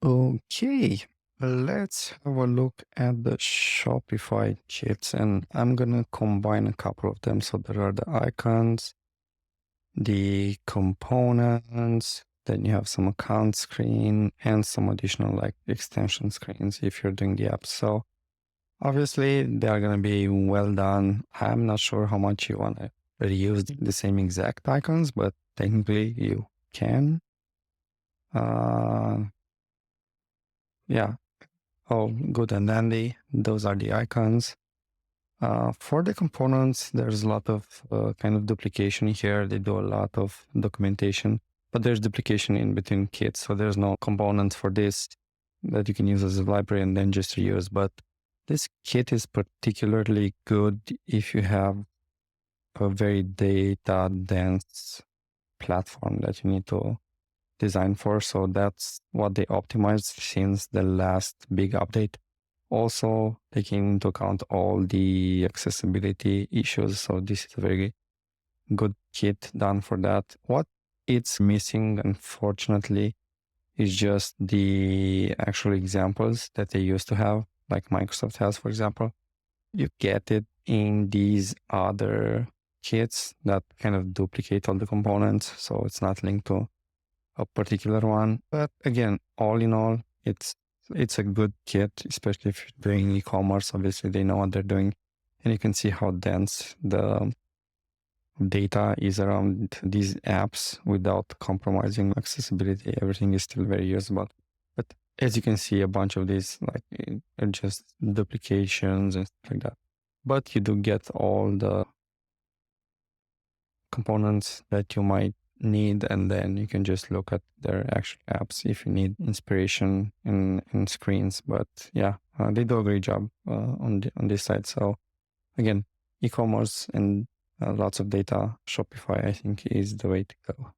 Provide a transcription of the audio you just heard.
Okay, let's have a look at the Shopify kits, and I'm gonna combine a couple of them. So there are the icons, the components, then you have some account screen and some additional like extension screens if you're doing the app. So obviously they are gonna be well done. I'm not sure how much you wanna reuse the same exact icons, but technically you can. Uh, yeah. Oh, good and dandy. Those are the icons. For the components, there's a lot of kind of duplication here. They do a lot of documentation, but there's duplication in between kits. So there's no components for this that you can use as a library and then just reuse. But this kit is particularly good if you have a very data dense platform that you need to design for. So that's what they optimized since the last big update. Also taking into account all the accessibility issues. So this is a very good kit done for that. What it's missing, unfortunately, is just the actual examples that they used to have, like Microsoft has, for example. You get it in these other kits that kind of duplicate all the components. So it's not linked to a particular one. But again, all in all, it's a good kit, especially if you're doing e-commerce. Obviously, they know what they're doing. And you can see how dense the data is around these apps without compromising accessibility. Everything is still very usable. But as you can see, a bunch of these are just duplications and stuff like that. But you do get all the components that you might need, and then you can just look at their actual apps if you need inspiration in screens. But yeah, they do a great job on this side. So again, e-commerce and lots of data, Shopify, I think, is the way to go.